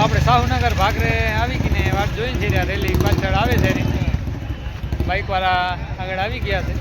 આપણે સાહુનગર ભાગરે આવી ગઈ ને વાત જોઈને છે રેલી પાછળ આવે છે બાઇકવાળા આગળ આવી ગયા છે.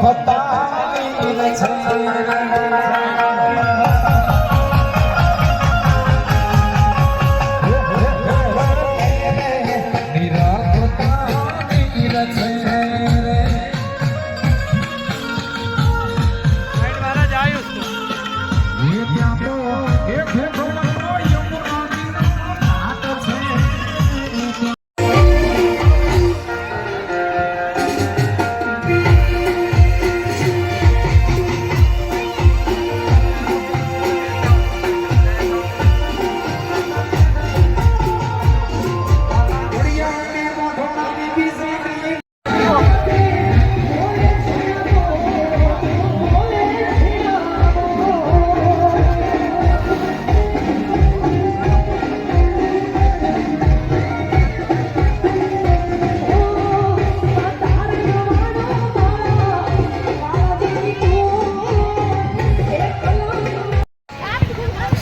ખોટા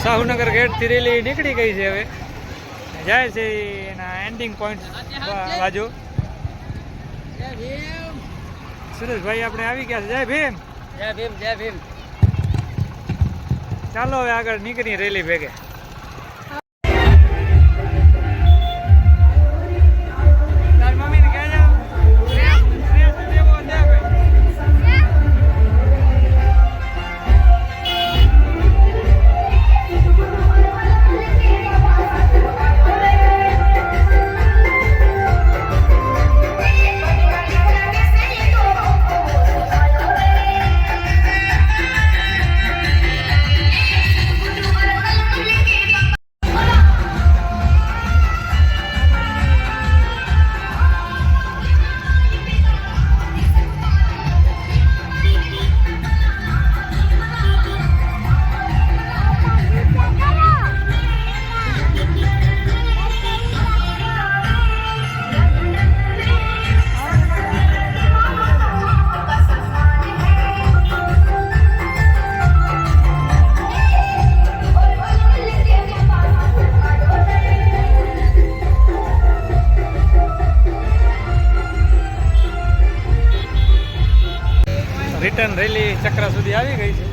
શાહુનગર ગેટથી રેલી નીકળી ગઈ છે, હવે જાય છે એના એન્ડિંગ પોઈન્ટ બાજુ. સુરેશભાઈ આપણે આવી ગયા છે. જય ભીમ. જય ભીમ, જય ભીમ. ચાલો હવે આગળ નીકળી રેલી ભેગે. તારી મમ્મીને કહે છે રિટર્ન રેલી ચક્રા સુધી આવી ગઈ છે.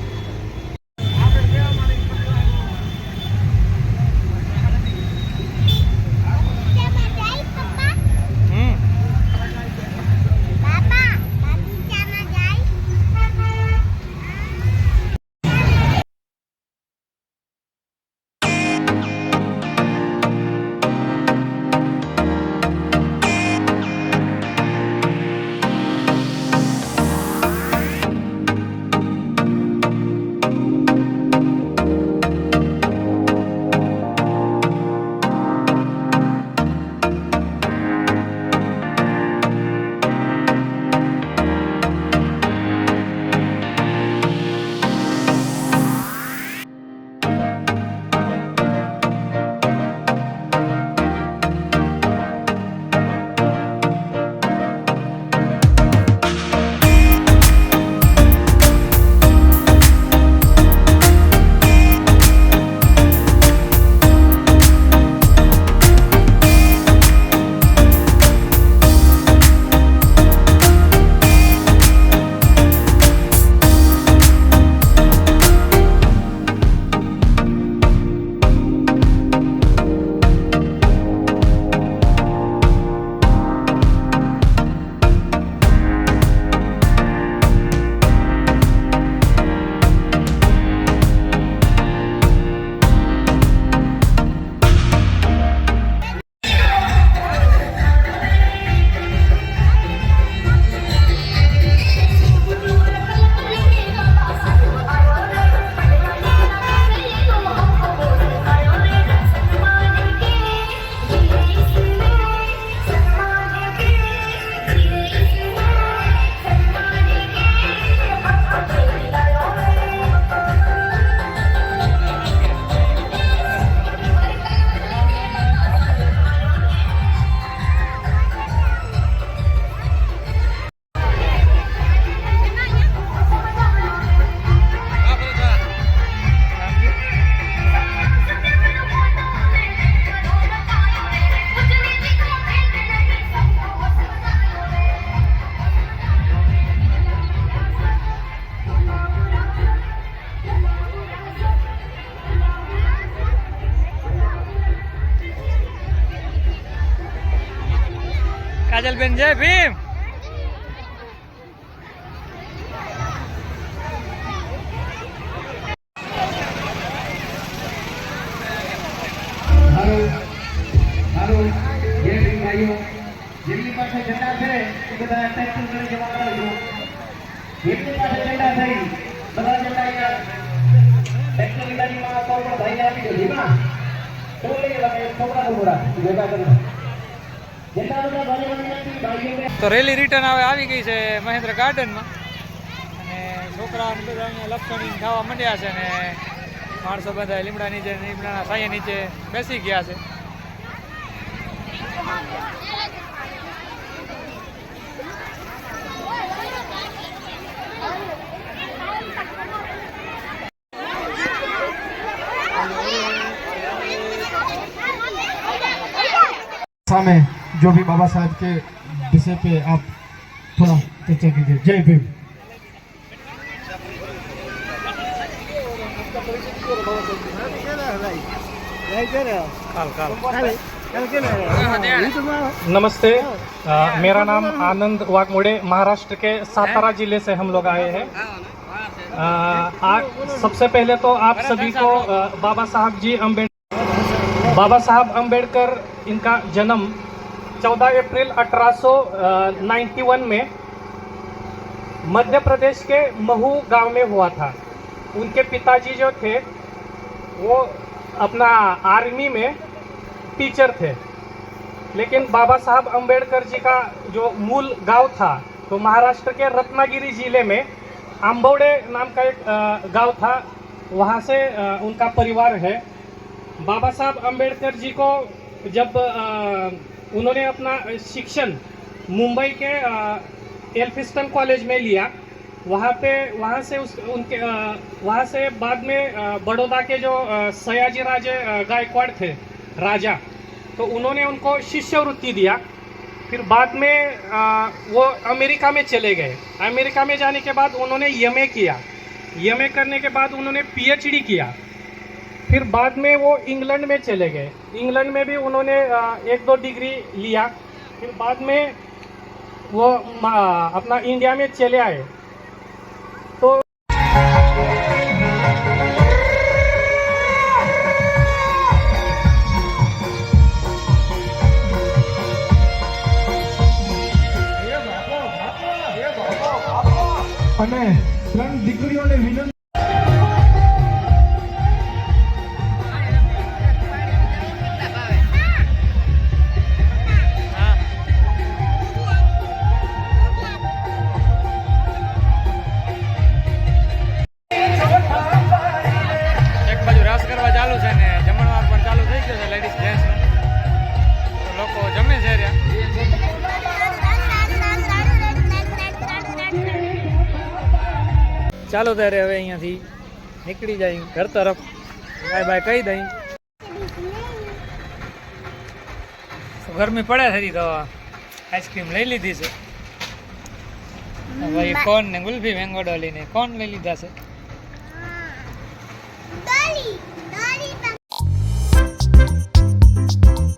કાજલબેન જય ભીમ. જેમની પાસે ઝંડા છે એ બધા ટ્રેક્ટર કરી જમા કરાવજો. જેમની પાસે ઝંડા થઈ બધા ઝંડા ટ્રેક્ટરની ગાડીમાં કોઈ પણ ભાઈને આપી દો. જીમા તો લઈ તમે છોકરા છોકરા ભેગા કરી તો રેલી રિટર્ન હવે આવી ગઈ છે મહેન્દ્ર ગાર્ડનમાં, અને છોકરાઓને બધા અહીંયા લપસણી ખાવા માંડ્યા છે, અને માણસો બધા લીમડા નીચે લીમડાના છાયા નીચે બેસી ગયા છે. सामने जो भी बाबा साहब के विषय पे आप थोड़ा चर्चा कीजिए। जय भीम। नमस्ते, मेरा नाम आनंद वाघमोड़े, महाराष्ट्र के सातारा जिले से हम लोग आए हैं। आज सबसे पहले तो आप सभी को बाबा साहब अम्बेडकर इनका जन्म 14 अप्रैल 1891 में मध्य प्रदेश के महू गांव में हुआ था। उनके पिताजी जो थे वो अपना आर्मी में टीचर थे, लेकिन बाबा साहब अम्बेडकर जी का जो मूल गांव था तो महाराष्ट्र के रत्नागिरी जिले में आंबवडे नाम का एक गांव था, वहां से उनका परिवार है। बाबा साहब अम्बेडकर जी को जब उन्होंने अपना शिक्षण मुंबई के एल्फिस्टन कॉलेज में लिया, वहाँ से बाद में बड़ौदा के जो सयाजी राजे गायकवाड़ थे राजा, तो उन्होंने उनको शिष्यवृत्ति दिया। फिर बाद में वो अमेरिका में चले गए। अमेरिका में जाने के बाद उन्होंने एमए किया। एमए करने के बाद उन्होंने पीएचडी किया। फिर बाद में वो इंग्लैंड में चले गए। इंग्लैंड में भी उन्होंने 1-2 डिग्री लिया। फिर बाद में वो अपना इंडिया में चले आए। तो અને 3 દીકરીઓને વિનંતી એક બાજુ રાસ કરવા ચાલુ છે ને જમણવાર પણ ચાલુ થઈ ગયો છે લેડીઝ જેન્ટ્સનો, તો લોકો જમે છે રહ્યા. ચાલો ત્યારે હવે અહીંયાથી નીકળી જાય ઘર તરફ. બાય બાય કહી દઈ. ગરમી પડે છે તો આઈસ્ક્રીમ લઈ લીધી છે. ભાઈ કોન ને ગુલ્ફી મેંગો ડોલી ને કોન લઈ લીધા છે.